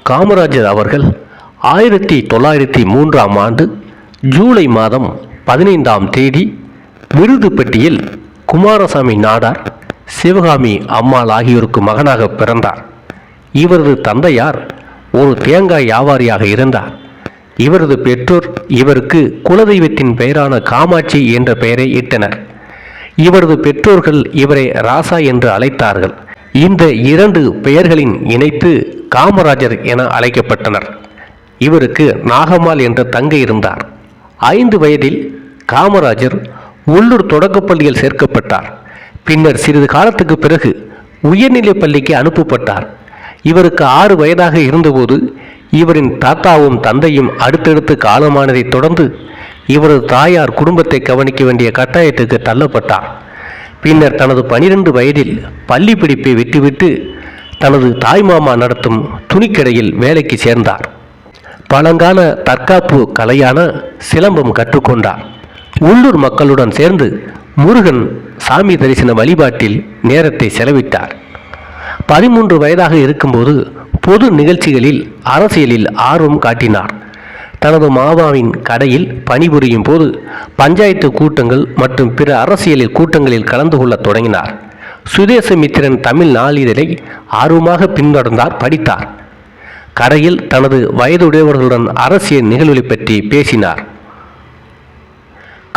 காமராஜர் அவர்கள் 1903ஆம் ஆண்டு ஜூலை மாதம் 15ஆம் தேதி விருதுப்பட்டியில் குமாரசாமி நாடார், சிவகாமி அம்மாள் ஆகியோருக்கு மகனாக பிறந்தார். இவரது தந்தையார் ஒரு தேங்காய் வியாபாரியாக இருந்தார். இவரது பெற்றோர் இவருக்கு குலதெய்வத்தின் பெயரான காமாட்சி என்ற பெயரை இட்டனர். இவரது பெற்றோர்கள் இவரை ராசா என்று அழைத்தார்கள். இந்த இரண்டு பெயர்களின் இணைத்து காமராஜர் என அழைக்கப்பட்டனர். இவருக்கு நாகம்மாள் என்ற தங்கை இருந்தார். 5 வயதில் காமராஜர் உள்ளூர் தொடக்கப்பள்ளியில் சேர்க்கப்பட்டார். பின்னர் சிறிது காலத்துக்கு பிறகு உயர்நிலைப் பள்ளிக்கு அனுப்பப்பட்டார். இவருக்கு 6 வயதாக இருந்தபோது இவரின் தாத்தாவும் தந்தையும் அடுத்தடுத்து காலமானதை தொடர்ந்து இவரது தாயார் குடும்பத்தை கவனிக்க வேண்டிய கட்டாயத்துக்கு தள்ளப்பட்டார். பின்னர் தனது 12 வயதில் பள்ளி படிப்பை விட்டுவிட்டு தனது தாய்மாமா நடத்தும் துணிக்கடையில் வேலைக்கு சேர்ந்தார். பழங்கால தற்காப்பு கலையான சிலம்பம் கற்றுக்கொண்டார். உள்ளூர் மக்களுடன் சேர்ந்து முருகன் சாமி தரிசன வழிபாட்டில் நேரத்தை செலவிட்டார். 13 வயதாக இருக்கும்போது பொது நிகழ்ச்சிகளில் அரசியலில் ஆர்வம் காட்டினார். தனது மாமாவின் கடையில் பணிபுரியும் போது பஞ்சாயத்து கூட்டங்கள் மற்றும் பிற அரசியலில் கூட்டங்களில் கலந்து கொள்ள தொடங்கினார். சுதேசமித்திரன் தமிழ் நாளிதழை ஆர்வமாக பின்தொடர்ந்தார், படித்தார். கடையில் தனது வயதுடையவர்களுடன் அரசியல் நிகழ்வுகளை பற்றி பேசினார்.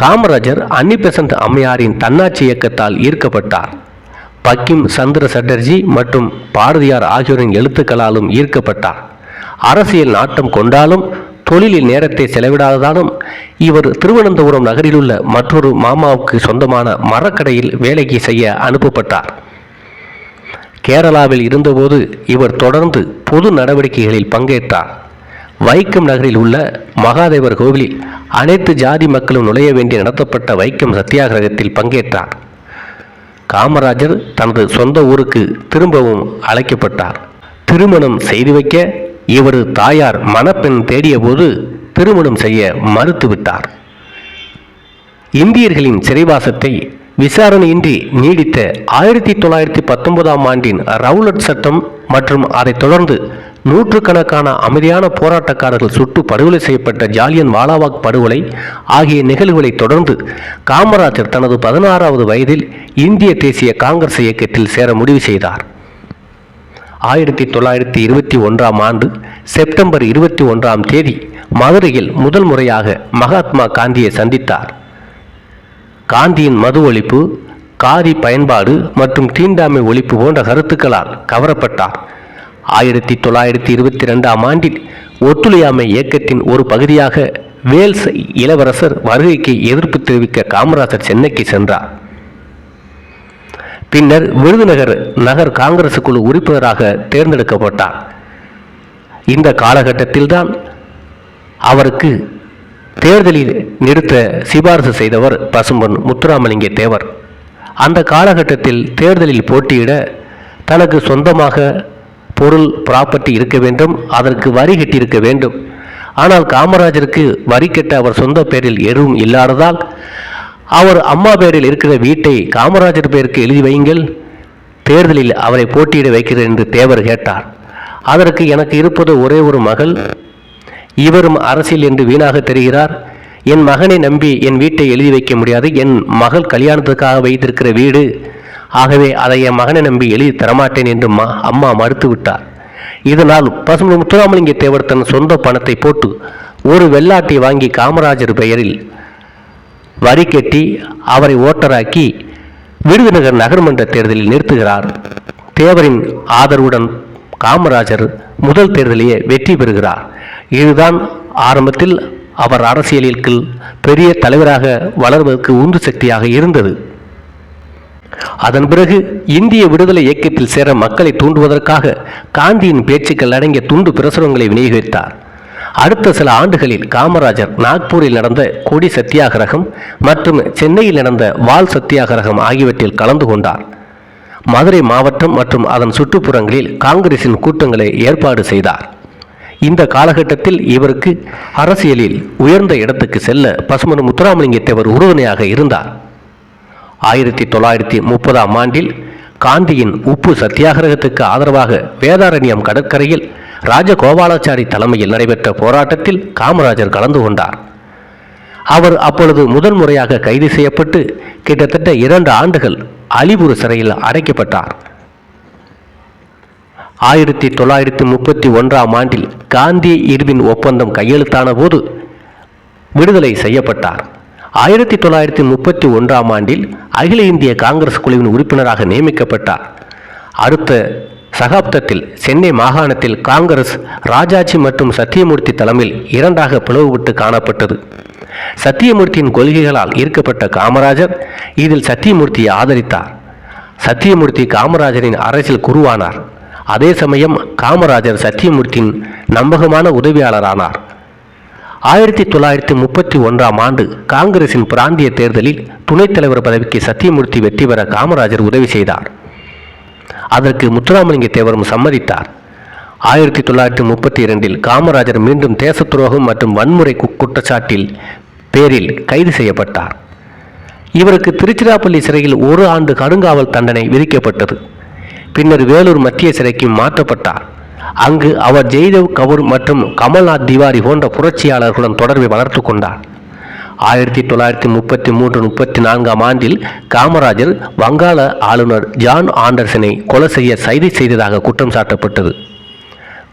காமராஜர் அன்னி பெசன்ட் அம்மையாரின் தன்னாட்சி இயக்கத்தால் ஈர்க்கப்பட்டார். பக்கிம் சந்திர சட்டர்ஜி மற்றும் பாரதியார் ஆகியோரின் எழுத்துக்களாலும் ஈர்க்கப்பட்டார். அரசியல் நாட்டம் கொண்டாலும் தொழிலில் நேரத்தை செலவிடாததாலும் இவர் திருவனந்தபுரம் நகரிலுள்ள மற்றொரு மாமாவுக்கு சொந்தமான மரக்கடையில் வேலைக்கு செய்ய அனுப்பப்பட்டார். கேரளாவில் இருந்தபோது இவர் தொடர்ந்து பொது நடவடிக்கைகளில் பங்கேற்றார். வைக்கம் நகரில் உள்ள மகாதேவர் கோவிலில் அனைத்து ஜாதி மக்களும் நுழைய வேண்டி நடத்தப்பட்ட வைக்கம் சத்தியாகிரகத்தில் பங்கேற்றார். காமராஜர் தனது சொந்த ஊருக்கு திரும்பவும் அழைக்கப்பட்டார். திருமணம் செய்து வைக்க இவரது தாயார் மணப்பெண் தேடிய போது திருமணம் செய்ய மறுத்துவிட்டார். இந்தியர்களின் சிறைவாசத்தை விசாரணையின்றி நீடித்த 1919ஆம் ஆண்டின் ரவுலட் சட்டம் மற்றும் அதைத் தொடர்ந்து நூற்றுக்கணக்கான அமைதியான போராட்டக்காரர்கள் சுட்டு படுகொலை செய்யப்பட்ட ஜாலியன் வாலாபாக் படுகொலை ஆகிய நிகழ்வுகளை தொடர்ந்து காமராஜர் தனது 16வது வயதில் இந்திய தேசிய காங்கிரஸ் இயக்கத்தில் சேர முடிவு செய்தார். 1921ஆம் ஆண்டு செப்டம்பர் 21ஆம் தேதி மதுரையில் முதல் முறையாக மகாத்மா காந்தியை சந்தித்தார். காந்தியின் மது ஒழிப்பு, காதி பயன்பாடு மற்றும் தீண்டாமை ஒழிப்பு போன்ற கருத்துக்களால் கவரப்பட்டார். 1922ஆம் ஆண்டில் ஒத்துழையாமை இயக்கத்தின் ஒரு பகுதியாக வேல்ஸ் இளவரசர் வருகைக்கு எதிர்ப்பு தெரிவிக்க காமராஜர் சென்னைக்கு சென்றார். பின்னர் விருதுநகர் நகர் காங்கிரஸ் குழு உறுப்பினராக தேர்ந்தெடுக்கப்பட்டார். இந்த காலகட்டத்தில்தான் அவருக்கு தேர்தலில் நிறுத்த சிபாரிசு செய்தவர் பசும்பொன் முத்துராமலிங்க தேவர். அந்த காலகட்டத்தில் தேர்தலில் போட்டியிட தனக்கு சொந்தமாக பொருள் ப்ராப்பர்ட்டி இருக்க வேண்டும், அதற்கு வரி கட்டியிருக்க வேண்டும். ஆனால் காமராஜருக்கு வரி கட்ட அவர் சொந்த பெயரில் எதுவும் இல்லாததால் அவர் அம்மா பெயரில் இருக்கிற வீட்டை காமராஜர் பெயருக்கு எழுதி வையுங்கள், தேர்தலில் அவரை போட்டியிட வைக்கிறேன் என்று தேவர் கேட்டார். அதற்கு எனக்கு இருப்பது ஒரே ஒரு மகள், இவரும் அரசியல் என்று வீணாக தெரிகிறார், என் மகனை நம்பி என் வீட்டை எழுதி வைக்க முடியாது, என் மகள் கல்யாணத்துக்காக வைத்திருக்கிற வீடு, ஆகவே அதை என் மகனை நம்பி எழுதி தரமாட்டேன் என்று அம்மா மறுத்துவிட்டார். இதனால் பசும்பொன் முத்துராமலிங்க தேவர் தன் சொந்த பணத்தை போட்டு ஒரு வெள்ளாட்டை வாங்கி காமராஜர் பெயரில் வரி கட்டி அவரை ஓட்டராக்கி விருதுநகர் நகர்மன்ற தேர்தலில் நிறுத்துகிறார். தேவரின் ஆதரவுடன் காமராஜர் முதல் தேர்தலையே வெற்றி பெறுகிறார். இதுதான் ஆரம்பத்தில் அவர் அரசியலுக்கு பெரிய தலைவராக வளர்வதற்கு உந்து சக்தியாக இருந்தது. அதன் பிறகு இந்திய விடுதலை இயக்கத்தில் சேர மக்களை தூண்டுவதற்காக காந்தியின் பேச்சுக்கள் அடங்கிய துண்டு பிரசுரங்களை விநியோகித்தார். அடுத்த சில ஆண்டுகளில் காமராஜர் நாக்பூரில் நடந்த கொடி சத்தியாகிரகம் மற்றும் சென்னையில் நடந்த வால் சத்தியாகிரகம் ஆகியவற்றில் கலந்து கொண்டார். மதுரை மாவட்டம் மற்றும் அதன் சுற்றுப்புறங்களில் காங்கிரசின் கூட்டங்களை ஏற்பாடு செய்தார். இந்த காலகட்டத்தில் இவருக்கு அரசியலில் உயர்ந்த இடத்துக்கு செல்ல பசும்பொன் முத்துராமலிங்க தேவர் உறுதுணையாக இருந்தார். 1930ஆம் ஆண்டில் காந்தியின் உப்பு சத்தியாகிரகத்துக்கு ஆதரவாக வேதாரண்யம் கடற்கரையில் ராஜகோபாலாச்சாரி தலைமையில் நடைபெற்ற போராட்டத்தில் காமராஜர் கலந்து கொண்டார். அவர் அப்பொழுது முதல் முறையாக கைது செய்யப்பட்டு கிட்டத்தட்ட 2 ஆண்டுகள் அலிபுர் சிறையில் அடைக்கப்பட்டார். 1931ஆம் ஆண்டில் காந்தி இர்வின் ஒப்பந்தம் கையெழுத்தான போது விடுதலை செய்யப்பட்டார். 1931ஆம் ஆண்டில் அகில இந்திய காங்கிரஸ் குழுவின் உறுப்பினராக நியமிக்கப்பட்டார். அடுத்த சகாப்தத்தில் சென்னை மாகாணத்தில் காங்கிரஸ் ராஜாஜி மற்றும் சத்தியமூர்த்தி தலைமையில் 2ஆக பிளவுபட்டு காணப்பட்டது. சத்தியமூர்த்தியின் கொள்கைகளால் ஈர்க்கப்பட்ட காமராஜர் இதில் சத்தியமூர்த்தியை ஆதரித்தார். சத்தியமூர்த்தி காமராஜரின் அரசியல் குருவானார். அதே சமயம் காமராஜர் சத்தியமூர்த்தியின் நம்பகமான உதவியாளரானார். 1931ஆம் ஆண்டு காங்கிரசின் பிராந்திய தேர்தலில் துணைத் தலைவர் பதவிக்கு சத்தியமூர்த்தி வெற்றி பெற காமராஜர் உதவி செய்தார். அதற்கு முத்துராமலிங்க தேவரும் சம்மதித்தார். 1932இல் காமராஜர் மீண்டும் தேச துரோகம் மற்றும் வன்முறை குற்றச்சாட்டில் பேரில் கைது செய்யப்பட்டார். இவருக்கு திருச்சிராப்பள்ளி சிறையில் 1 ஆண்டு கடுங்காவல் தண்டனை விதிக்கப்பட்டது. பின்னர் வேலூர் மத்திய சிறைக்கு மாற்றப்பட்டார். அங்கு அவர் ஜெய்தேவ் கவுர் மற்றும் கமல்நாத் திவாரி போன்ற புரட்சியாளர்களுடன் தொடர்பை வளர்த்து கொண்டார். 1933-34ஆம் ஆண்டில் காமராஜர் வங்காள ஆளுநர் ஜான் ஆண்டர்சனை கொலை செய்ய சதி செய்ததாக குற்றம் சாட்டப்பட்டது.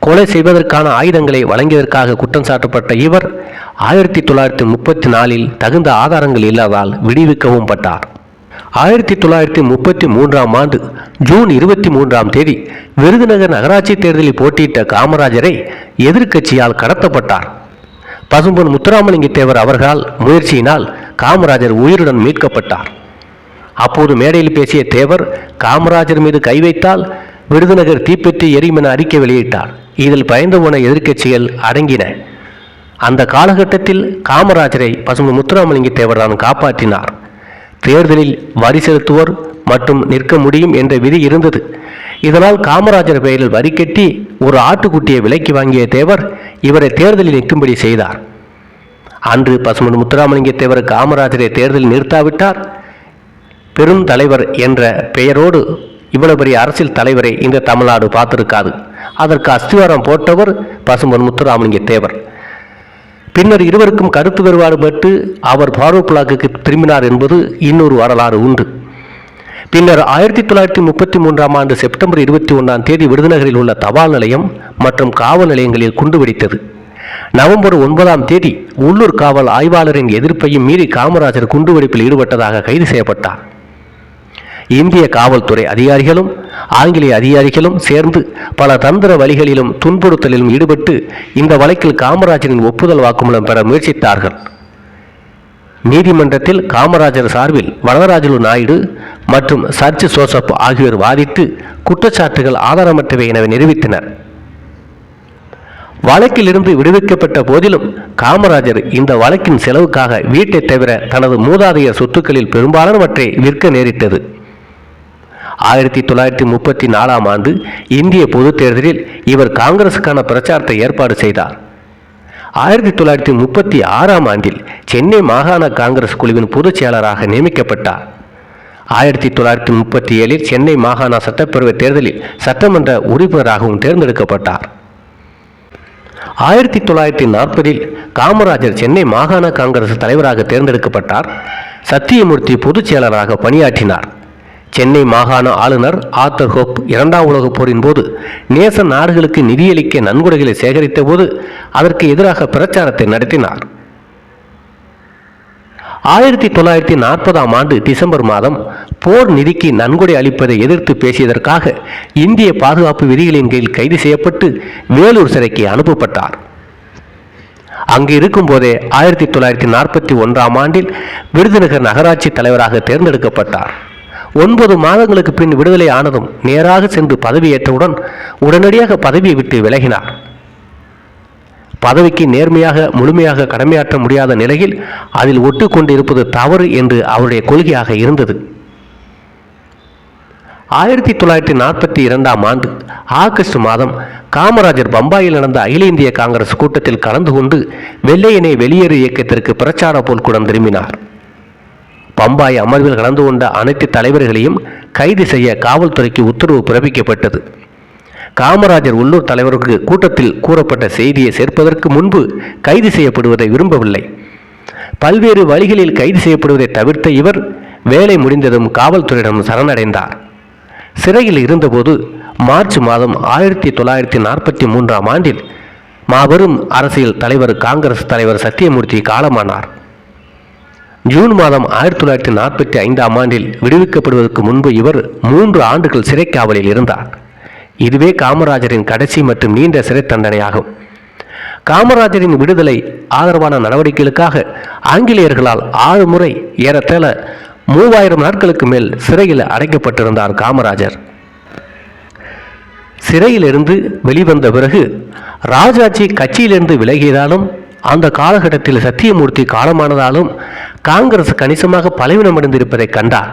கொலை செய்வதற்கான ஆயுதங்களை வழங்கியதற்காக குற்றம் சாட்டப்பட்ட இவர் 1934இல் தகுந்த ஆதாரங்கள் இல்லாதால் விடுவிக்கவும் பட்டார். 1933ஆம் ஆண்டு ஜூன் 23ஆம் தேதி விருதுநகர் நகராட்சி தேர்தலில் போட்டியிட்ட காமராஜரை எதிர்க்கட்சியால் கடத்தப்பட்டார். பசும்பொன் முத்துராமலிங்க தேவர் அவர்களால் முயற்சியினால் காமராஜர் உயிருடன் மீட்கப்பட்டார். அப்போது மேடையில் பேசிய தேவர் காமராஜர் மீது கை வைத்தால் விருதுநகர் தீப்பெற்றி எரியும் என அறிக்கை வெளியிட்டார். இதில் பயந்து போன எதிர்க்கட்சிகள் அடங்கின. அந்த காலகட்டத்தில் காமராஜரை பசும்பொன் முத்துராமலிங்க தேவர் தான் காப்பாற்றினார். தேர்தலில் வரி செலுத்துவோர் மற்றும் நிற்க முடியும் என்ற விதி இருந்தது. இதனால் காமராஜர் பெயரில் வரி கட்டி ஒரு ஆட்டுக்குட்டியை விலைக்கு வாங்கிய தேவர் இவரை தேர்தலில் நிற்கும்படி செய்தார். அன்று பசும்பொன் முத்துராமலிங்க தேவர் காமராஜரை தேர்தலில் நிறுத்தாவிட்டார். பெரும் தலைவர் என்ற பெயரோடு இவ்வளவு பெரிய அரசியல் தலைவரை இந்த தமிழ்நாடு பார்த்திருக்காது. அதற்கு அஸ்திவாரம் போட்டவர் பசும்பொன் முத்துராமலிங்க தேவர். பின்னர் இருவருக்கும் கருத்து வேறுபாடு பட்டு அவர் ஃபாரூக் பிளாக்குக்கு திரும்பினார் என்பது இன்னொரு வரலாறு உண்டு. பின்னர் 1933ஆம் ஆண்டு செப்டம்பர் 21ஆம் தேதி விருதுநகரில் உள்ள தபால் நிலையம் மற்றும் காவல் நிலையங்களில் குண்டுவெடித்தது. நவம்பர் 9ஆம் தேதி உள்ளூர் காவல் ஆய்வாளரின் எதிர்ப்பையும் மீறி காமராஜர் குண்டுவெடிப்பில் ஈடுபட்டதாக கைது செய்யப்பட்டார். இந்திய காவல்துறை அதிகாரிகளும் ஆங்கிலேய அதிகாரிகளும் சேர்ந்து பல தந்திர வழிகளிலும் துன்புறுத்தலிலும் ஈடுபட்டு இந்த வழக்கில் காமராஜரின் ஒப்புதல் வாக்குமூலம் பெற முயற்சித்தார்கள். நீதிமன்றத்தில் காமராஜர் சார்பில் வரதராஜலு நாயுடு மற்றும் சர்ச் ஜோசப் ஆகியோர் வாதிட்டு குற்றச்சாட்டுகள் ஆதாரமற்றவை என நிரூபித்தனர். வழக்கிலிருந்து விடுவிக்கப்பட்ட போதிலும் காமராஜர் இந்த வழக்கின் செலவுக்காக வீட்டை தவிர தனது மூதாதையர் சொத்துக்களில் பெரும்பாலானவற்றை விற்க நேரிட்டது. 1934ஆம் ஆண்டு இந்திய பொதுத் தேர்தலில் இவர் காங்கிரசுக்கான பிரச்சாரத்தை ஏற்பாடு செய்தார். 1936ஆம் ஆண்டில் சென்னை மாகாண காங்கிரஸ் குழுவின் பொதுச் செயலாளராக நியமிக்கப்பட்டார். 1937இல் சென்னை மாகாண சட்டப்பேரவை தேர்தலில் சட்டமன்ற உறுப்பினராகவும் தேர்ந்தெடுக்கப்பட்டார். 1940இல் காமராஜர் சென்னை மாகாண காங்கிரஸ் தலைவராக தேர்ந்தெடுக்கப்பட்டார். சத்தியமூர்த்தி பொதுச் செயலராக பணியாற்றினார். சென்னை மாகாண ஆளுநர் ஆர்தர் ஹோப் 2ஆம் உலகப் போரின் போது நேச நாடுகளுக்கு நிதியளிக்க நன்கொடைகளை சேகரித்த போது அதற்கு எதிராக பிரச்சாரத்தை நடத்தினார். 1940ஆம் ஆண்டு டிசம்பர் மாதம் போர் நிதிக்கு நன்கொடை அளிப்பதை எதிர்த்து பேசியதற்காக இந்திய பாதுகாப்பு விதிகளின் கீழ் கைது செய்யப்பட்டு வேலூர் சிறைக்கு அனுப்பப்பட்டார். அங்கு இருக்கும் போதே 1941ஆம் ஆண்டில் விருதுநகர் நகராட்சி தலைவராக தேர்ந்தெடுக்கப்பட்டார். 9 மாதங்களுக்கு பின் விடுதலை ஆனதும் நேராக சென்று பதவியேற்றவுடன் உடனடியாக பதவியை விட்டு விலகினார். பதவிக்கு நேர்மையாக முழுமையாக கடமையாற்ற முடியாத நிலையில் அதில் ஒட்டுக்கொண்டு இருப்பது தவறு என்று அவருடைய கொள்கையாக இருந்தது. 1942ஆம் ஆண்டு ஆகஸ்ட் மாதம் காமராஜர் பம்பாயில் நடந்த அகில இந்திய காங்கிரஸ் கூட்டத்தில் கலந்து கொண்டு வெள்ளையனே வெளியேறு இயக்கத்திற்கு பிரச்சார போர்க்குடம் திரும்பினார். பம்பாய் அமர்வில் கலந்து கொண்ட அனைத்து தலைவர்களையும் கைது செய்ய காவல்துறைக்கு உத்தரவு பிறப்பிக்கப்பட்டது. காமராஜர் உள்ளூர் தலைவருக்கு கூட்டத்தில் கூறப்பட்ட செய்தியை சேர்ப்பதற்கு முன்பு கைது செய்யப்படுவதை விரும்பவில்லை. பல்வேறு வழிகளில் கைது செய்யப்படுவதை தவிர்த்த இவர் வேலை முடிந்ததும் காவல்துறையிடம் சரணடைந்தார். சிறையில் இருந்தபோது மார்ச் மாதம் 1943 ஆண்டில் மாபெரும் அரசியல் தலைவர் காங்கிரஸ் தலைவர் சத்தியமூர்த்தி காலமானார். ஜூன் மாதம் 1945 ஆண்டில் விடுவிக்கப்படுவதற்கு முன்பு இவர் 3 ஆண்டுகள் சிறை காவலில் இருந்தார். இதுவே காமராஜரின் கடைசி மற்றும் நீண்ட சிறை தண்டனையாகும். காமராஜரின் விடுதலை ஆதரவான நடவடிக்கைகளுக்காக ஆங்கிலேயர்களால் 6 முறை ஏறத்தாழ 3000 நாட்களுக்கு மேல் சிறையில் அடைக்கப்பட்டிருந்தார் காமராஜர். சிறையிலிருந்து வெளிவந்த பிறகு ராஜாஜி கட்சியிலிருந்து விலகியதாலும் அந்த காலகட்டத்தில் சத்தியமூர்த்தி காலமானதாலும் காங்கிரஸ் கணிசமாக பலவீனமடைந்திருப்பதை கண்டார்.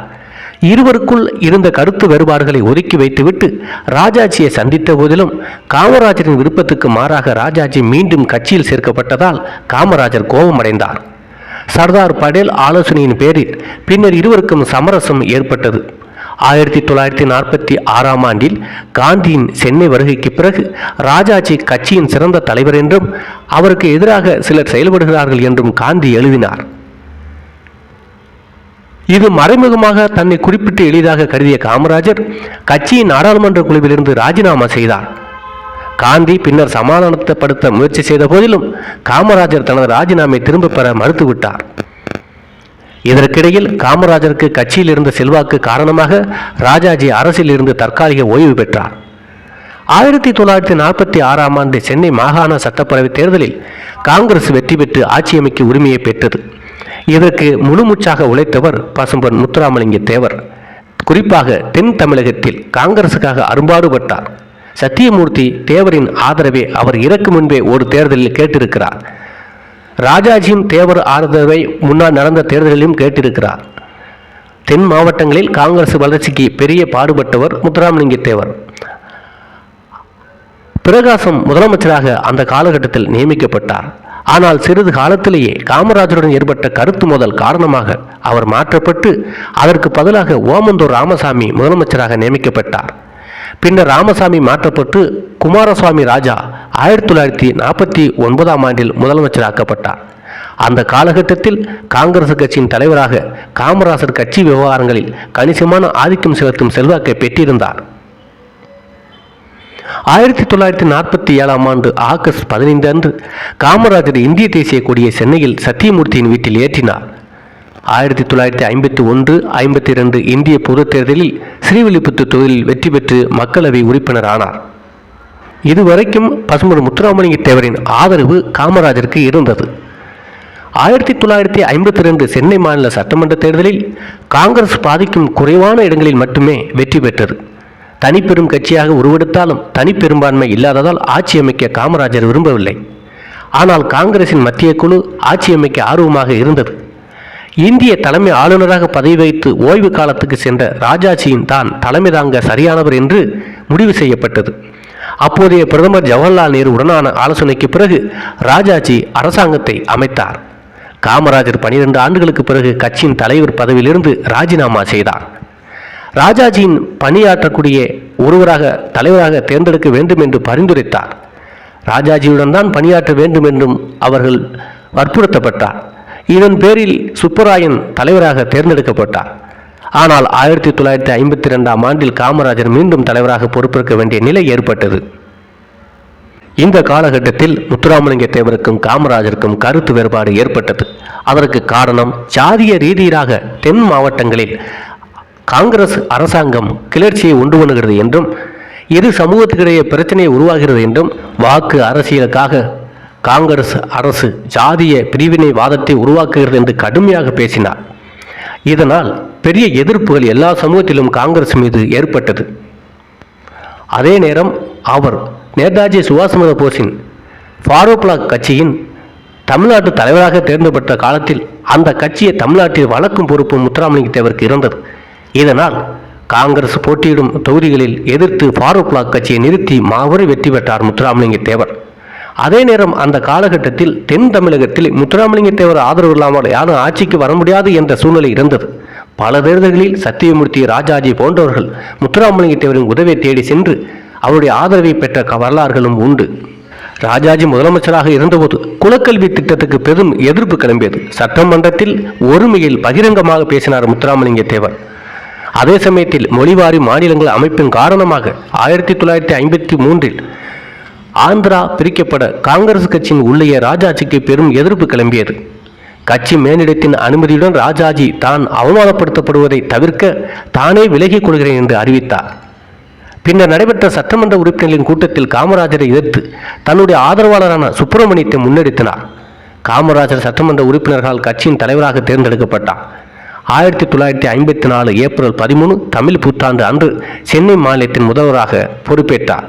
இருவருக்குள் இருந்த கருத்து வேறுபாடுகளை ஒதுக்கி வைத்துவிட்டு ராஜாஜியை சந்தித்த போதிலும் காமராஜரின் விருப்பத்துக்கு மாறாக ராஜாஜி மீண்டும் கட்சியில் சேர்க்கப்பட்டதால் காமராஜர் கோபமடைந்தார். சர்தார் படேல் ஆலோசனையின் பேரில் பின்னர் இருவருக்கும் சமரசம் ஏற்பட்டது. 1946 ஆண்டில் காந்தியின் சென்னை வருகைக்கு பிறகு ராஜாஜி கட்சியின் சிறந்த தலைவர் என்றும் அவருக்கு எதிராக சிலர் செயல்படுகிறார்கள் என்றும் காந்தி எழுதினார். இது மறைமுகமாக தன்னை குறிப்பிட்டு எளிதாக கருதிய காமராஜர் கட்சியின் நாடாளுமன்ற குழுவிலிருந்து ராஜினாமா செய்தார். காந்தி பின்னர் சமாதானப்படுத்த முயற்சி செய்த போதிலும் காமராஜர் தனது ராஜினாமை திரும்ப பெற மறுத்துவிட்டார். இதற்கிடையில் காமராஜருக்கு கட்சியில் இருந்த செல்வாக்கு காரணமாக ராஜாஜி அரசில் இருந்து தற்காலிக ஓய்வு பெற்றார். 1946 ஆண்டு சென்னை மாகாண சட்டப்பேரவை தேர்தலில் காங்கிரஸ் வெற்றி பெற்று ஆட்சி அமைக்க உரிமையை பெற்றது. இதற்கு முழுமூச்சாக உழைத்தவர் பசும்பொன் முத்துராமலிங்க தேவர். குறிப்பாக தென் தமிழகத்தில் காங்கிரசுக்காக அரும்பாடுபட்டார். சத்தியமூர்த்தி தேவரின் ஆதரவை அவர் இறக்கும் முன்பே ஒரு தேர்தலில் கேட்டிருக்கிறார். ராஜாஜியும் தேவர் ஆதரவை முன்னால் நடந்த தேர்தலிலும் கேட்டிருக்கிறார். தென் மாவட்டங்களில் காங்கிரஸ் வளர்ச்சிக்கு பெரிய பாடுபட்டவர் முத்துராமலிங்க தேவர். பிரகாசம் முதலமைச்சராக அந்த காலகட்டத்தில் நியமிக்கப்பட்டார். ஆனால் சிறிது காலத்திலேயே காமராஜருடன் ஏற்பட்ட கருத்து மோதல் காரணமாக அவர் மாற்றப்பட்டு அதற்கு பதிலாக ஓமந்தூர் ராமசாமி முதலமைச்சராக நியமிக்கப்பட்டார். பின்னர் ராமசாமி மாற்றப்பட்டு குமாரசுவாமி ராஜா 1949 ஆண்டில் முதலமைச்சராக்கப்பட்டார். அந்த காலகட்டத்தில் காங்கிரஸ் கட்சியின் தலைவராக காமராஜர் கட்சி விவகாரங்களில் கணிசமான ஆதிக்கம் செலுத்தும் செல்வாக்கை பெற்றிருந்தார். 1947 ஆண்டு ஆகஸ்ட் 15 அன்று காமராஜர் இந்திய தேசிய கொடியை சென்னையில் சத்தியமூர்த்தியின் வீட்டில் ஏற்றினார். 1951-52 இந்திய பொதுத் தேர்தலில் ஸ்ரீவில்லிபுத்தூர் தொகுதியில் வெற்றி பெற்று மக்களவை உறுப்பினர் ஆனார். இதுவரைக்கும் பசும்பொன் முத்துராமலிங்க தேவரின் ஆதரவு காமராஜருக்கு இருந்தது. 1952 சென்னை மாநில சட்டமன்ற தேர்தலில் காங்கிரஸ் பாதிக்கும் குறைவான இடங்களில் மட்டுமே வெற்றி பெற்றது. தனிப்பெரும் கட்சியாக உருவெடுத்தாலும் தனிப்பெரும்பான்மை இல்லாததால் ஆட்சி அமைக்க காமராஜர் விரும்பவில்லை. ஆனால் காங்கிரசின் மத்திய குழு ஆட்சி அமைக்க ஆர்வமாக இருந்தது. இந்திய தலைமை ஆளுநராக பதவி வைத்து ஓய்வு காலத்துக்கு சென்ற ராஜாஜியின் தான் தலைமை தாங்க சரியானவர் என்று முடிவு செய்யப்பட்டது. அப்போதைய பிரதமர் ஜவஹர்லால் நேரு உடனான ஆலோசனைக்கு பிறகு ராஜாஜி அரசாங்கத்தை அமைத்தார். காமராஜர் 12 ஆண்டுகளுக்கு பிறகு கட்சியின் தலைவர் பதவியிலிருந்து ராஜினாமா செய்தார். ராஜாஜியின் பணியாற்றக்கூடிய ஒருவராக தலைவராக தேர்ந்தெடுக்க வேண்டும் என்று பரிந்துரைத்தார். ராஜாஜியுடன் தான் பணியாற்ற வேண்டும் என்றும் அவர்கள் வற்புறுத்தப்பட்டார். இதன் பேரில் சுப்பராயன் தலைவராக தேர்ந்தெடுக்கப்பட்டார். ஆனால் 1952 ஆண்டில் காமராஜர் மீண்டும் தலைவராக பொறுப்பேற்க வேண்டிய நிலை ஏற்பட்டது. இந்த காலகட்டத்தில் முத்துராமலிங்க தேவருக்கும் காமராஜருக்கும் கருத்து வேறுபாடு ஏற்பட்டது. அதற்கு காரணம் ஜாதிய ரீதியாக தென் மாவட்டங்களில் காங்கிரஸ் அரசாங்கம் கிளர்ச்சியை உண்டு பண்ணுகிறது என்றும் இரு சமூகத்துக்கிடையே பிரச்சனையை உருவாகிறது என்றும் வாக்கு அரசியலுக்காக காங்கிரஸ் அரசு ஜாதிய பிரிவினைவாதத்தை உருவாக்குகிறது என்று கடுமையாக பேசினார். இதனால் பெரிய எதிர்ப்புகள் எல்லா சமூகத்திலும் காங்கிரஸ் மீது ஏற்பட்டது. அதே நேரம் அவர் நேதாஜி சுபாஷ் சந்திர போஸின் ஃபாரூக் பிளாக் கட்சியின் தமிழ்நாட்டு தலைவராக தேர்ந்தெடுக்கப்பட்ட காலத்தில் அந்த கட்சியை தமிழ்நாட்டில் வளர்க்கும் பொறுப்பு முத்துராமலிங்க தேவருக்கு இருந்தது. இதனால் காங்கிரஸ் போட்டியிடும் தொகுதிகளில் எதிர்த்து ஃபாரூக் பிளாக் கட்சியை நிறுத்தி மாபெரும் வெற்றி பெற்றார் முத்துராமலிங்க தேவர். அதே நேரம் அந்த காலகட்டத்தில் தென் தமிழகத்தில் முத்துராமலிங்க தேவர் ஆதரவு இல்லாமல் யாரும் ஆட்சிக்கு வர முடியாது என்ற சூழ்நிலை இருந்தது. பல தேர்தல்களில் சத்தியமூர்த்தி, ராஜாஜி போன்றவர்கள் முத்துராமலிங்க தேவரின் உதவியை தேடி சென்று அவருடைய ஆதரவை பெற்ற வரலாறுகளும் உண்டு. ராஜாஜி முதலமைச்சராக இருந்தபோது குலக்கல்வி திட்டத்துக்கு பெரும் எதிர்ப்பு கிளம்பியது. சட்டமன்றத்தில் ஒருமையில் பகிரங்கமாக பேசினார் முத்துராமலிங்க தேவர். அதே சமயத்தில் மொழிவாரி மாநிலங்கள் அமைப்பின் காரணமாக 1953 ஆந்திரா பிரிக்கப்பட காங்கிரஸ் கட்சியின் உள்ளே ராஜாஜிக்கு பெரும் எதிர்ப்பு கிளம்பியது. கட்சி மேலிடத்தின் அனுமதியுடன் ராஜாஜி தான் அவமானப்படுத்தப்படுவதை தவிர்க்க தானே விலகிக் கொள்கிறேன் என்று அறிவித்தார். பின்னர் நடைபெற்ற சட்டமன்ற உறுப்பினர்களின் கூட்டத்தில் காமராஜரை எதிர்த்து தன்னுடைய ஆதரவாளரான சுப்பிரமணியத்தை முன்னெடுத்தினார். காமராஜர் சட்டமன்ற உறுப்பினர்களால் கட்சியின் தலைவராக தேர்ந்தெடுக்கப்பட்டார். 1954 ஏப்ரல் 13 தமிழ் புத்தாண்டு அன்று சென்னை மாநிலத்தின் முதல்வராக பொறுப்பேற்றார்.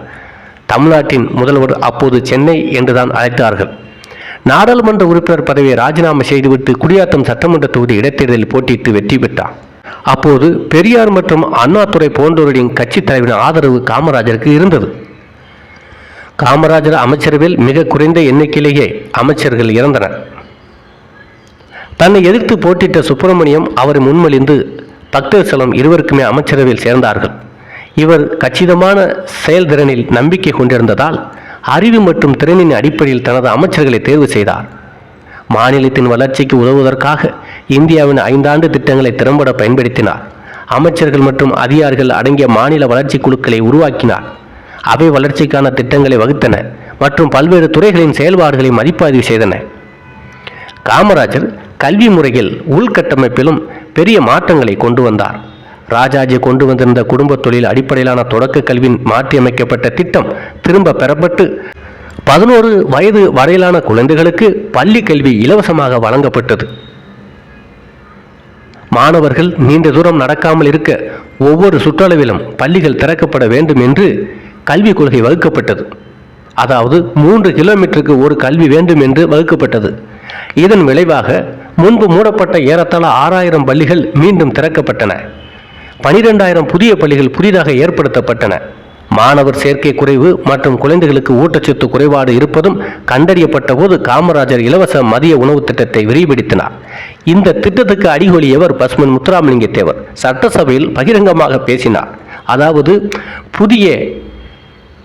தமிழ்நாட்டின் முதல்வர் அப்போது சென்னை என்றுதான் அழைத்தார்கள். நாடாளுமன்ற உறுப்பினர் பதவியை ராஜினாமா செய்துவிட்டு குடியாத்தம் சட்டமன்ற தொகுதி இடைத்தேர்தலில் போட்டியிட்டு வெற்றி பெற்றார். அப்போது பெரியார் மற்றும் அண்ணாதுரை போன்றோரின் கட்சி தலைவரின் ஆதரவு காமராஜருக்கு இருந்தது. காமராஜர் அமைச்சரவையில் மிக குறைந்த எண்ணிக்கையிலேயே அமைச்சர்கள் இறந்தனர். தன்னை எதிர்த்து போட்டியிட்ட சுப்பிரமணியம் அவரை முன்மொழிந்து பக்தர் செல்வம் இருவருக்குமே அமைச்சரவையில் சேர்ந்தார்கள். இவர் கச்சிதமான செயல்திறனில் நம்பிக்கை கொண்டிருந்ததால் அறிவு மற்றும் திறனின் அடிப்படையில் தனது அமைச்சர்களை தேர்வு செய்தார். மாநிலத்தின் வளர்ச்சிக்கு உதவுவதற்காக இந்தியாவின் 5 ஆண்டு திட்டங்களை திறம்பட பயன்படுத்தினார். அமைச்சர்கள் மற்றும் அதிகாரிகள் அடங்கிய மாநில வளர்ச்சி குழுக்களை உருவாக்கினார். அவை வளர்ச்சிக்கான திட்டங்களை வகுத்தன மற்றும் பல்வேறு துறைகளின் செயல்பாடுகளை மதிப்பாய்வு செய்தன. காமராஜர் கல்வி முறையில் உள்கட்டமைப்பிலும் பெரிய மாற்றங்களை கொண்டு வந்தார். ராஜாஜி கொண்டு வந்திருந்த குடும்ப தொழில் அடிப்படையிலான தொடக்க கல்வியின் மாற்றியமைக்கப்பட்ட திட்டம் திரும்ப பெறப்பட்டு 11 வயது வரையிலான குழந்தைகளுக்கு பள்ளி கல்வி இலவசமாக வழங்கப்பட்டது. மாணவர்கள் நீண்ட தூரம் நடக்காமல் இருக்க ஒவ்வொரு சுற்றளவிலும் பள்ளிகள் திறக்கப்பட வேண்டும் என்று கல்விக் கொள்கை வகுக்கப்பட்டது. அதாவது 3 கிலோமீட்டருக்கு ஒரு கல்வி வேண்டும் என்று வகுக்கப்பட்டது. இதன் விளைவாக முன்பு மூடப்பட்ட ஏறத்தாழ 6000 பள்ளிகள் மீண்டும் திறக்கப்பட்டன. 12,000 புதிய பள்ளிகள் புதிதாக ஏற்படுத்தப்பட்டன. மாணவர் சேர்க்கை குறைவு மற்றும் குழந்தைகளுக்கு ஊட்டச்சத்து குறைபாடு இருப்பதும் கண்டறியப்பட்ட போது காமராஜர் இலவச மதிய உணவு திட்டத்தை விரிவுபடுத்தினார். இந்த திட்டத்துக்கு அடிகோலியவர் பசுமன் முத்துராமலிங்க தேவர் சட்டசபையில் பகிரங்கமாக பேசினார். அதாவது புதிய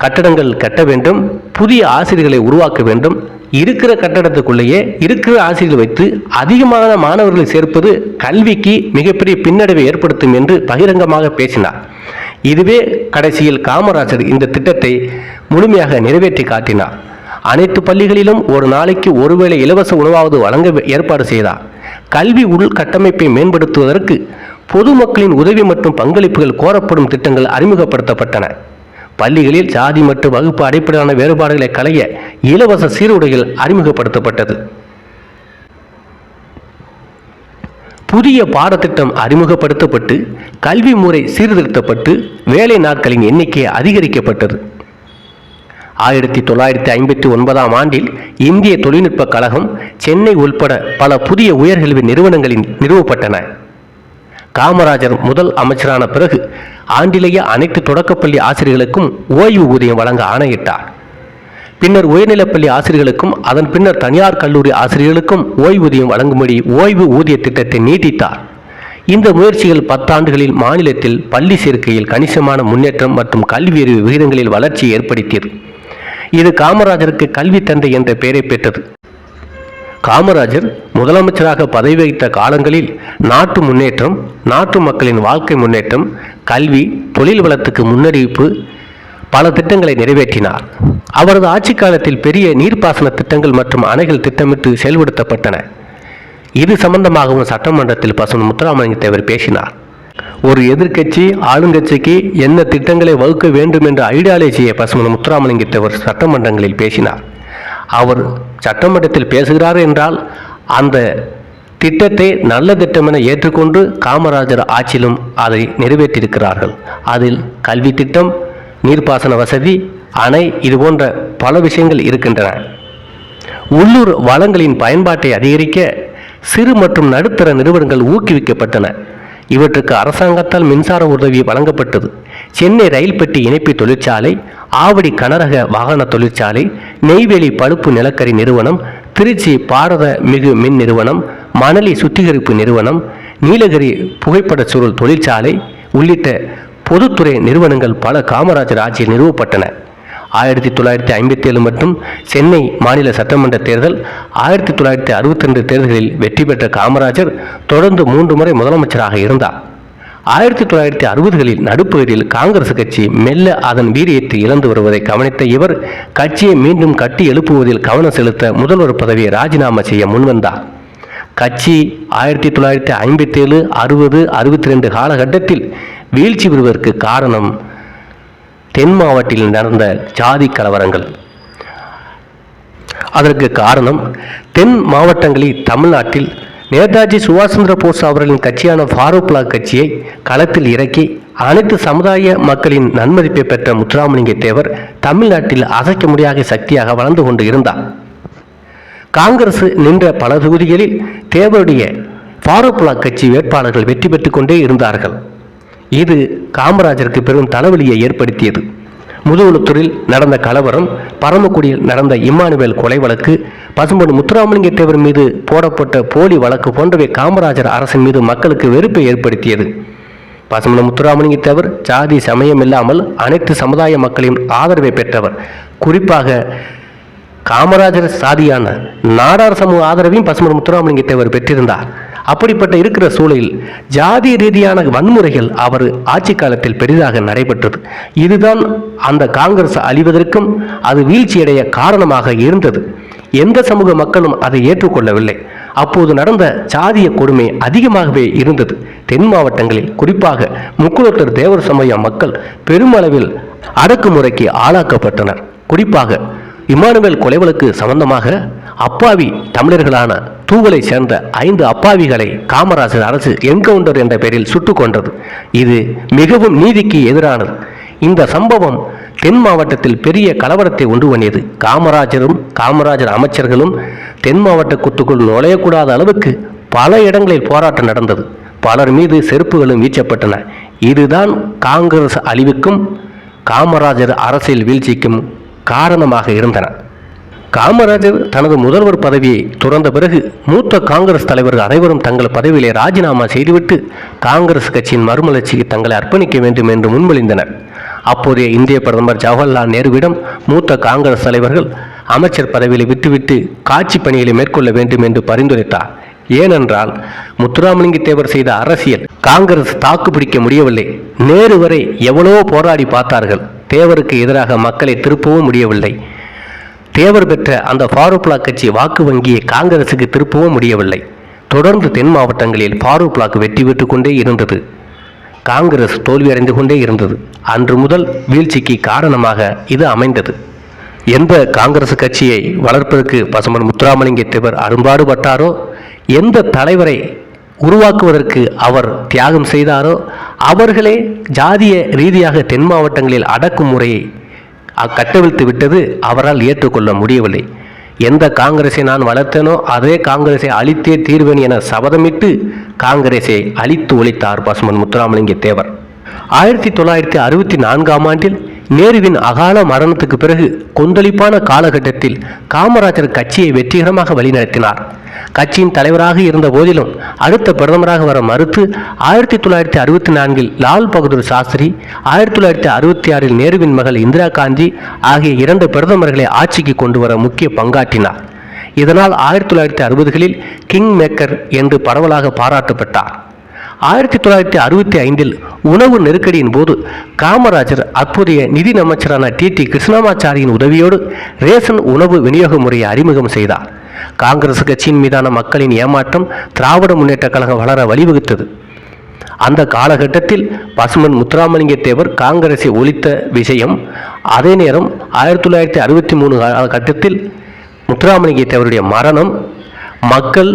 கட்டடங்கள் கட்ட வேண்டும், புதிய ஆசிரியர்களை உருவாக்க வேண்டும், இருக்கிற கட்டடத்துக்குள்ளேயே இருக்கிற ஆசிரியர்கள் வைத்து அதிகமான மாணவர்களை சேர்ப்பது கல்விக்கு மிகப்பெரிய பின்னடைவை ஏற்படுத்தும் என்று பகிரங்கமாக பேசினார். இதுவே கடைசியில் காமராஜர் இந்த திட்டத்தை முழுமையாக நிறைவேற்றி காட்டினார். அனைத்து பள்ளிகளிலும் ஒரு நாளைக்கு ஒருவேளை இலவச உணவாவது வழங்க ஏற்பாடு செய்தார். கல்வி உள்கட்டமைப்பை மேம்படுத்துவதற்கு பொதுமக்களின் உதவி மற்றும் பங்களிப்புகள் கோரப்படும் திட்டங்கள் அறிமுகப்படுத்தப்பட்டன. பள்ளிகளில் ஜாதி மற்றும் வகுப்பு அடிப்படையிலான வேறுபாடுகளை களைய இலவச சீருடைகள் அறிமுகப்படுத்தப்பட்டது. புதிய பாடத்திட்டம் அறிமுகப்படுத்தப்பட்டு கல்வி முறை சீர்திருத்தப்பட்டு வேலை நாட்களின் எண்ணிக்கை அதிகரிக்கப்பட்டது. 1959 ஆண்டில் இந்திய தொழில்நுட்ப கழகம் சென்னை உள்பட பல புதிய உயர்கல்வி நிறுவனங்களில் நிறுவப்பட்டன. காமராஜர் முதல் அமைச்சரான பிறகு ஆண்டிலேயே அனைத்து தொடக்கப்பள்ளி ஆசிரியர்களுக்கும் ஓய்வு ஊதியம் வழங்க ஆணையிட்டார். பின்னர் உயர்நிலைப்பள்ளி ஆசிரியர்களுக்கும் அதன் பின்னர் தனியார் கல்லூரி ஆசிரியர்களுக்கும் ஓய்வூதியம் வழங்கும்படி ஓய்வு ஊதிய திட்டத்தை நீட்டித்தார். இந்த முயற்சிகள் 10 ஆண்டுகளில் மாநிலத்தில் பள்ளி சேர்க்கையில் கணிசமான முன்னேற்றம் மற்றும் கல்வி அறிவு விகிதங்களில் வளர்ச்சியை ஏற்படுத்தியது. இது காமராஜருக்கு கல்வி தந்தை என்ற பெயரை பெற்றது. காமராஜர் முதலமைச்சராக பதவி வகித்த காலங்களில் நாட்டு முன்னேற்றம், நாட்டு மக்களின் வாழ்க்கை முன்னேற்றம், கல்வி, தொழில் வளத்துக்கு முன்னறிவிப்பு பல திட்டங்களை நிறைவேற்றினார். அவரது ஆட்சி காலத்தில் பெரிய நீர்ப்பாசன திட்டங்கள் மற்றும் அணைகள் திட்டமிட்டு செயல்படுத்தப்பட்டன. இது சம்பந்தமாகவும் சட்டமன்றத்தில் பசுமன் முத்துராமலிங்க தேவர் பேசினார். ஒரு எதிர்க்கட்சி ஆளுங்கட்சிக்கு என்ன திட்டங்களை வகுக்க வேண்டும் என்ற ஐடியாலஜியை பசுமன் முத்துராமலிங்க தேவர் சட்டமன்றங்களில் பேசினார். அவர் சட்டமன்றத்தில் பேசுகிறார் என்றால் அந்த திட்டத்தை நல்ல திட்டம் என ஏற்றுக்கொண்டு காமராஜர் ஆட்சியிலும் அதை நிறைவேற்றியிருக்கிறார்கள். அதில் கல்வி திட்டம், நீர்ப்பாசன வசதி, அணை, இது போன்ற பல விஷயங்கள் இருக்கின்றன. உள்ளூர் வளங்களின் பயன்பாட்டை அதிகரிக்க சிறு மற்றும் நடுத்தர நிறுவனங்கள் ஊக்குவிக்கப்பட்டன. இவற்றுக்கு அரசாங்கத்தால் மின்சார உதவி வழங்கப்பட்டது. சென்னை ரயில் பெட்டி இணைப்பு தொழிற்சாலை, ஆவடி கனரக வாகன தொழிற்சாலை, நெய்வேலி பழுப்பு நிலக்கரி நிறுவனம், திருச்சி பாரத மிகு மின் நிறுவனம், மணலி சுத்திகரிப்பு நிறுவனம், நீலகிரி புகைப்பட சுருள் தொழிற்சாலை உள்ளிட்ட பொதுத்துறை நிறுவனங்கள் பல காமராஜர் ஆட்சியில் நிறுவப்பட்டன. 1957 மற்றும் சென்னை மாநில சட்டமன்ற தேர்தல், 1962 தேர்தலில் வெற்றி பெற்ற காமராஜர் தொடர்ந்து 3 முறை முதலமைச்சராக இருந்தார். 1960களில் நடுப்பகுதியில் காங்கிரஸ் கட்சி மெல்ல அதன் வீரியத்தை இழந்து வருவதை கவனித்த இவர் கட்சியை மீண்டும் கட்டி எழுப்புவதில் கவனம் செலுத்த முதல்வர் பதவியை ராஜினாமா செய்ய முன்வந்தார். கட்சி 1957, 60, 62 காலகட்டத்தில் வீழ்ச்சி பெறுவதற்கு காரணம் தென் மாவட்டத்தில் நடந்த ஜாதி கலவரங்கள். அதற்கு காரணம் தென் மாவட்டங்களில் தமிழ்நாட்டில் நேதாஜி சுபாஷ் சந்திர போஸ் அவர்களின் கட்சியான ஃபாரூக் பிளாக் கட்சியை களத்தில் இறக்கி அனைத்து சமுதாய மக்களின் நன்மதிப்பை பெற்ற முத்துராமலிங்க தேவர் தமிழ்நாட்டில் அசைக்க முடியாத சக்தியாக வளர்ந்து கொண்டு இருந்தார். காங்கிரஸ் நின்ற பல தொகுதிகளில் தேவருடைய ஃபாரூக் பிளாக் கட்சி வேட்பாளர்கள் வெற்றி பெற்றுக் கொண்டே இருந்தார்கள். இது காமராஜருக்கு பெரும் தலைவலியை ஏற்படுத்தியது. முதுகுளத்தூரில் நடந்த கலவரம், பரமக்குடியில் நடந்த இம்மானுவேல் கொலை வழக்கு, பசும்பொன் முத்துராமலிங்க தேவர் மீது போடப்பட்ட போலி வழக்கு போன்றவை காமராஜர் அரசின் மீது மக்களுக்கு வெறுப்பை ஏற்படுத்தியது. பசும்பொன் முத்துராமலிங்க தேவர் ஜாதி சமயம் இல்லாமல் அனைத்து சமுதாய மக்களின் ஆதரவை பெற்றவர். குறிப்பாக காமராஜர் சாதியான நாடார் சமூக ஆதரவையும் பசும்பொன் முத்துராமலிங்க தேவர் பெற்றிருந்தார். அப்படிப்பட்ட இருக்கிற சூழலில் ஜாதி ரீதியான வன்முறைகள் அவர் ஆட்சி காலத்தில் பெரிதாக நடைபெற்றது. இதுதான் அந்த காங்கிரஸ் அழிவதற்கும் அது வீழ்ச்சியடைய காரணமாக இருந்தது. எந்த சமூக மக்களும் அதை ஏற்றுக்கொள்ளவில்லை. அப்போது நடந்த சாதிய கொடுமை அதிகமாகவே இருந்தது. தென் மாவட்டங்களில் குறிப்பாக முக்குளத்தூர் தேவர் சமூக மக்கள் பெருமளவில் அடக்குமுறைக்கு ஆளாக்கப்பட்டனர். குறிப்பாக இம்மானுவேல் கொலை வழக்கு சம்பந்தமாக அப்பாவி தமிழர்களான தூவலை சேர்ந்த 5 அப்பாவிகளை காமராஜர் அரசு என்கவுண்டர் என்ற பெயரில் சுட்டுக் கொண்டது. இது மிகவும் நீதிக்கு எதிரானது. இந்த சம்பவம் தென் மாவட்டத்தில் பெரிய கலவரத்தை உண்டு பண்ணியது. காமராஜர் அமைச்சர்களும் தென் மாவட்டத்துக்குள் நுழையக்கூடாத அளவுக்கு பல இடங்களில் போராட்டம் நடந்தது. பலர் மீது செருப்புகளும் வீச்சப்பட்டன. இதுதான் காங்கிரஸ் அழிவுக்கும் காமராஜர் அரசியல் வீழ்ச்சிக்கும் காரணமாக இருந்தன. காமராஜர் தனது முதல்வர் பதவியை துறந்த பிறகு மூத்த காங்கிரஸ் தலைவர்கள் அனைவரும் தங்கள் பதவியிலே ராஜினாமா செய்துவிட்டு காங்கிரஸ் கட்சியின் மறுமலர்ச்சிக்கு தங்களை அர்ப்பணிக்க வேண்டும் என்று முன்மொழிந்தனர். அப்போதைய இந்திய பிரதமர் ஜவஹர்லால் நேருவிடம் மூத்த காங்கிரஸ் தலைவர்கள் அமைச்சர் பதவியை விட்டுவிட்டு காட்சி பணிகளை மேற்கொள்ள வேண்டும் என்று பரிந்துரைத்தார். ஏனென்றால் முத்துராமலிங்க தேவர் செய்த அரசியல் காங்கிரஸ் தாக்குப்பிடிக்க முடியவில்லை. நேரு வரை எவ்வளவோ போராடி பார்த்தார்கள். தேவருக்கு எதிராக மக்களை திருப்பவும் முடியவில்லை. தேவர் பெற்ற அந்த ஃபாரூக் பிளாக் கட்சி வாக்கு வங்கியை காங்கிரசுக்கு திருப்பவும் முடியவில்லை. தொடர்ந்து தென் மாவட்டங்களில் ஃபாரூக் பிளாக் வெற்றி பெற்றுக் கொண்டே இருந்தது. காங்கிரஸ் தோல்வியடைந்து கொண்டே இருந்தது. அன்று முதல் வீழ்ச்சிக்கு காரணமாக இது அமைந்தது. எந்த காங்கிரஸ் கட்சியை வளர்ப்பதற்கு பசும்பொன் முத்துராமலிங்க தேவர் அரும்பாடுபட்டாரோ, எந்த தலைவரை உருவாக்குவதற்கு அவர் தியாகம் செய்தாரோ, அவர்களே ஜாதிய ரீதியாக தென் மாவட்டங்களில் அடக்குமுறையை கட்டவிழ்த்து விட்டது அவரால் ஏற்றுக்கொள்ள முடியவில்லை. எந்த காங்கிரஸை நான் வளர்த்தேனோ அதே காங்கிரஸை அழித்தே தீர்வேன் என சபதமிட்டு காங்கிரஸை அழித்து ஒழித்தார் பசும்பொன் முத்துராமலிங்க தேவர். 1964ஆம் ஆண்டில் நேருவின் அகால மரணத்துக்கு பிறகு கொந்தளிப்பான காலகட்டத்தில் காமராஜர் கட்சியை வெற்றிகரமாக வழிநடத்தினார். கட்சியின் தலைவராக இருந்த போதிலும் அடுத்த பிரதமராக வர மறுத்து 1964இல் லால் பகதூர் சாஸ்திரி, 1966இல் நேருவின் மகள் இந்திரா காந்தி ஆகிய 2 பிரதமர்களை ஆட்சிக்கு கொண்டு வர முக்கிய பங்காற்றினார். இதனால் 1960களில் கிங் மேக்கர் என்று பரவலாக பாராட்டப்பட்டார். 1965இல் உணவு நெருக்கடியின் போது காமராஜர் அப்போதைய நிதி அமைச்சரான டி கிருஷ்ணமாச்சாரியின் உதவியோடு ரேஷன் உணவு விநியோக முறையை அறிமுகம் செய்தார். காங்கிரஸ் கட்சியின் மீதான மக்களின் ஏமாற்றம் திராவிட முன்னேற்ற கழகம் வளர வழிவகுத்தது. அந்த காலகட்டத்தில் பசும்பொன் முத்துராமலிங்க தேவர் காங்கிரஸை ஒழித்த விஷயம், அதே நேரம் 1963 காலகட்டத்தில் முத்துராமலிங்க தேவருடைய மரணம், மக்கள்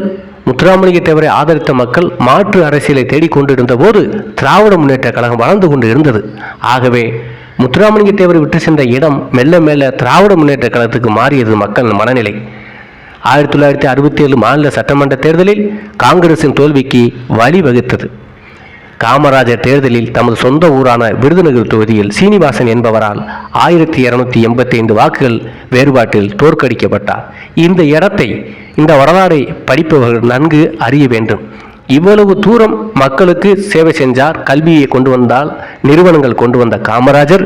முத்துராமலிங்க தேவரை ஆதரித்த மக்கள் மாற்று அரசியலை தேடிக்கொண்டிருந்த போது திராவிட முன்னேற்ற கழகம் வளர்ந்து கொண்டு இருந்தது. ஆகவே முத்துராமலிங்க தேவர் விட்டு சென்ற இடம் மெல்ல மெல்ல திராவிட முன்னேற்ற கழகத்துக்கு மாறியது மக்கள் மனநிலை. 1967 மாநில சட்டமன்ற தேர்தலில் காங்கிரசின் தோல்விக்கு வழிவகுத்தது. காமராஜர் தேர்தலில் தமது சொந்த ஊரான விருதுநகர் தொகுதியில் சீனிவாசன் என்பவரால் 1285 வாக்குகள் வேறுபாட்டில் தோற்கடிக்கப்பட்டார். இந்த வரலாறை படிப்பவர்கள் நன்கு அறிய வேண்டும். இவ்வளவு தூரம் மக்களுக்கு சேவை செஞ்சார், கல்வியை கொண்டு வந்தால், நிறுவனங்கள் கொண்டு வந்த காமராஜர்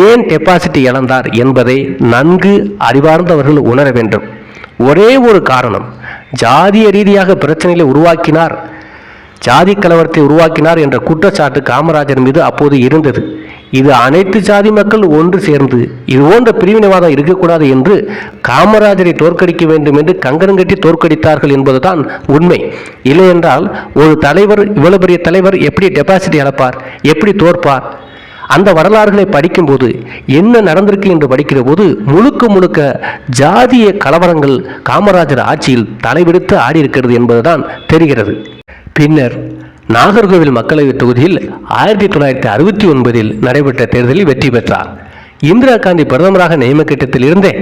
ஏன் டெபாசிட் இழந்தார் என்பதை நன்கு அறிவார்ந்தவர்கள் உணர வேண்டும். ஒரே ஒரு காரணம், ஜாதிய ரீதியாக பிரச்சனைகளை உருவாக்கினார், ஜாதி கலவரத்தை உருவாக்கினார் என்ற குற்றச்சாட்டு காமராஜர் மீது அப்போது இருந்தது. இது அனைத்து ஜாதி மக்கள் ஒன்று சேர்ந்து இது போன்ற பிரிவினைவாதம் இருக்கக்கூடாது என்று காமராஜரை தோற்கடிக்க வேண்டும் என்று கங்கணங்கட்டி தோற்கடித்தார்கள் என்பதுதான் உண்மை. இல்லை என்றால் ஒரு தலைவர், இவ்வளவு பெரிய தலைவர் எப்படி டெபாசிட் இழப்பார், எப்படி தோற்பார்? அந்த வரலாறுகளை படிக்கும்போது என்ன நடந்திருக்கு என்று படிக்கிற போது முழுக்க முழுக்க ஜாதிய கலவரங்கள் காமராஜர் ஆட்சியில் தலைவிடுத்து ஆடி இருக்கிறது என்பதுதான் தெரிகிறது. பின்னர் நாகர்கோவில் மக்களவைத் தொகுதியில் 1969 நடைபெற்ற தேர்தலில் வெற்றி பெற்றார். இந்திரா காந்தி பிரதமராக நியமனத்தில் இருந்தே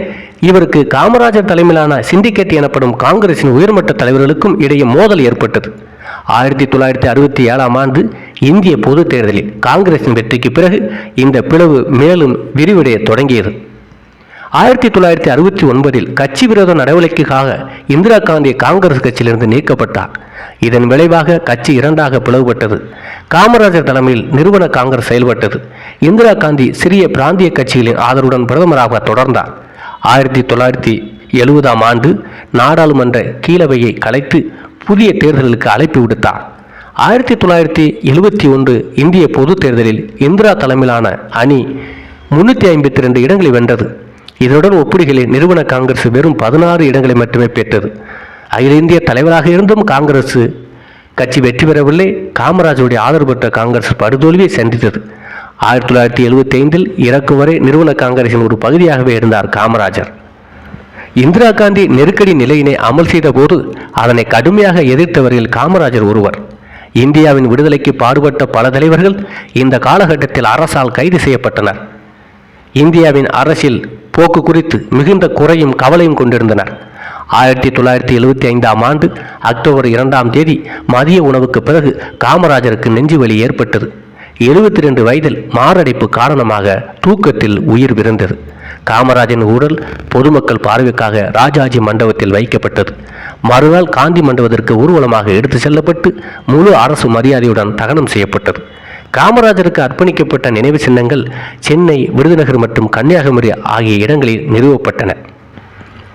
இவருக்கு காமராஜர் தலைமையிலான சிண்டிகேட் எனப்படும் காங்கிரசின் உயர்மட்ட தலைவர்களுக்கும் இடையே மோதல் ஏற்பட்டது. 1967 ஆண்டு இந்திய பொது தேர்தலில் காங்கிரசின் வெற்றிக்கு பிறகு இந்த பிளவு மேலும் விரிவடைய தொடங்கியது. 1969 கட்சி விரோத நடவடிக்கைக்காக இந்திரா காந்தி காங்கிரஸ் கட்சியிலிருந்து நீக்கப்பட்டார். இதன் விளைவாக கட்சி இரண்டாக பிளவுபட்டது. காமராஜர் தலைமையில் நிறுவன காங்கிரஸ் செயல்பட்டது. இந்திரா காந்தி சிறிய பிராந்திய கட்சிகளின் ஆதரவுடன் பிரதமராக தொடர்ந்தார். 1970 ஆண்டு நாடாளுமன்ற கீழவையை கலைத்து புதிய தேர்தலுக்கு அழைப்பு விடுத்தார். 1971 இந்திய பொது தேர்தலில் இந்திரா தலைமையிலான அணி 352 இடங்களை வென்றது. இதனுடன் ஒப்பிடுகையில் நிறுவன காங்கிரஸ் வெறும் 16 இடங்களை மட்டுமே பெற்றது. அகில இந்திய தலைவராக இருந்தும் காங்கிரஸ் கட்சி வெற்றி பெறவில்லை. காமராஜருடைய ஆதரவு பெற்ற காங்கிரஸ் படுதோல்வியை சந்தித்தது. 1975 இறக்கும் வரை நிறுவன காங்கிரசின் ஒரு பகுதியாகவே இருந்தார் காமராஜர். இந்திரா காந்தி நெருக்கடி நிலையினை அமல் செய்த போது அதனை கடுமையாக எதிர்த்தவர்கள் காமராஜர் ஒருவர். இந்தியாவின் விடுதலைக்கு பாடுபட்ட பல தலைவர்கள் இந்த காலகட்டத்தில் அரசால் கைது செய்யப்பட்டனர். இந்தியாவின் அரசியல் போக்கு குறித்து மிகுந்த குறையும் கவலையும் கொண்டிருந்தனர். 1975 ஆண்டு அக்டோபர் 2 மதிய உணவுக்கு பிறகு காமராஜருக்கு நெஞ்சுவலி ஏற்பட்டது. 72 வயதில் மாரடைப்பு காரணமாக தூக்கத்தில் உயிர் விருந்தது. காமராஜின் உடல் பொதுமக்கள் பார்வைக்காக ராஜாஜி மண்டபத்தில் வைக்கப்பட்டது. மறுநாள் காந்தி மண்டபத்திற்கு ஊர்வலமாக எடுத்து செல்லப்பட்டு முழு அரசு மரியாதையுடன் தகனம் செய்யப்பட்டது. காமராஜருக்கு அர்ப்பணிக்கப்பட்ட நினைவு சின்னங்கள் சென்னை, விருதுநகர் மற்றும் கன்னியாகுமரி ஆகிய இடங்களில் நிறுவப்பட்டன.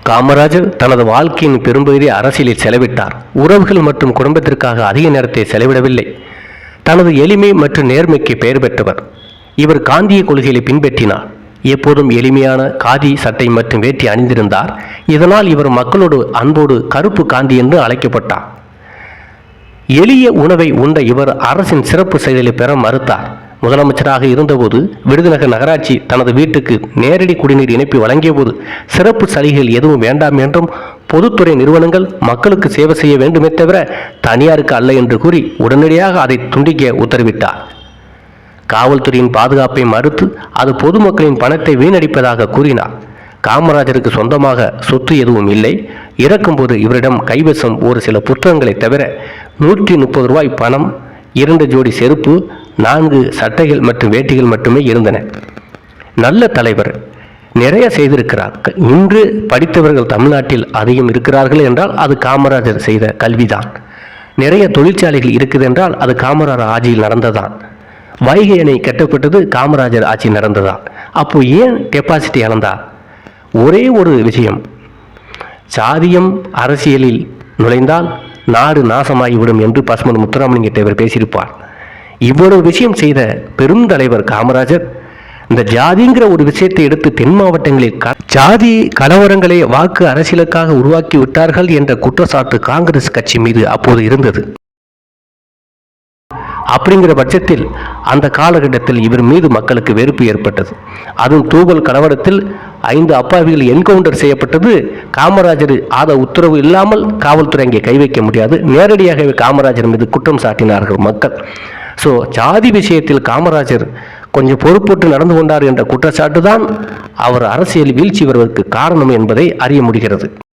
காமராஜர் தனது வாழ்க்கையின் பெரும்பகுதியை அரசியலில் செலவிட்டார். உறவுகள் மற்றும் குடும்பத்திற்காக அதிக நேரத்தை செலவிடவில்லை. தனது எளிமை மற்றும் நேர்மைக்கு பெயர் பெற்றவர். இவர் காந்திய கொள்கைகளை பின்பற்றினார். எப்போதும் எளிமையான காதி சட்டை மற்றும் வேட்டி அணிந்திருந்தார். இதனால் இவர் மக்களோடு அன்போடு கருப்பு காந்தி என்று அழைக்கப்பட்டார். எளிய உணவை உண்ட இவர் அரசின் சிறப்பு செயலை பெற மறுத்தார். முதலமைச்சராக இருந்தபோது விருதுநகர் நகராட்சி தனது வீட்டுக்கு நேரடி குடிநீர் இணைப்பு வழங்கிய போது சிறப்பு சலுகைகள் எதுவும் வேண்டாம் என்றும் பொதுத்துறை நிறுவனங்கள் மக்களுக்கு சேவை செய்ய வேண்டுமே தவிர தனியாருக்கு அல்ல என்று கூறி உடனடியாக அதை துண்டிக்க உத்தரவிட்டார். காவல்துறையின் பாதுகாப்பை மறுத்து அது பொதுமக்களின் பணத்தை வீணடிப்பதாக கூறினார். காமராஜருக்கு சொந்தமாக சொத்து எதுவும் இல்லை. இறக்கும்போது இவரிடம் கைவசம் ஒரு சில புத்தகங்களை தவிர 130 ரூபாய் பணம், 2 ஜோடி செருப்பு, 4 சட்டைகள் மற்றும் வேட்டிகள் மட்டுமே இருந்தன. நல்ல தலைவர், நிறைய செய்திருக்கிறார். இன்று படித்தவர்கள் தமிழ்நாட்டில் அதிகம் இருக்கிறார்கள் என்றால் அது காமராஜர் செய்த கல்விதான். நிறைய தொழிற்சாலைகள் இருக்குது என்றால் அது காமராஜர் ஆட்சியில் நடந்ததான். வைகை அணை கட்டப்பட்டது காமராஜர் ஆட்சி நடந்ததான். அப்போ ஏன் டெபாசிட் இழந்தார்? ஒரே ஒரு விஷயம், சாதியம் அரசியலில் நுழைந்தால் நாடு நாசமாகிவிடும் என்று பசுமன் முத்துராமலிங்க தேவர் பேசியிருப்பார். இவ்வளவு விஷயம் செய்த பெருந்தலைவர் காமராஜர் இந்த ஜாதிங்கிற ஒரு விஷயத்தை எடுத்து தென் மாவட்டங்களில் ஜாதி கலவரங்களை வாக்கு அரசியலுக்காக உருவாக்கி விட்டார்கள் என்ற குற்றச்சாட்டு காங்கிரஸ் கட்சி மீது அப்போது இருந்தது. அப்படிங்கிற பட்சத்தில் அந்த காலகட்டத்தில் இவர் மீது மக்களுக்கு வெறுப்பு ஏற்பட்டது. அதுவும் தூவல் கலவரத்தில் 5 அப்பாவிகள் என்கவுண்டர் செய்யப்பட்டது. காமராஜர் உத்தரவு இல்லாமல் காவல்துறை அங்கே கை வைக்க முடியாது. நேரடியாகவே காமராஜர் மீது குற்றம் சாட்டினார்கள் மக்கள். ஸோ ஜாதி விஷயத்தில் காமராஜர் கொஞ்சம் பொறுப்போட்டு நடந்து கொண்டார் என்ற குற்றச்சாட்டு தான் அவர் அரசியல் வீழ்ச்சி வருவதற்கு காரணம் என்பதை அறிய முடிகிறது.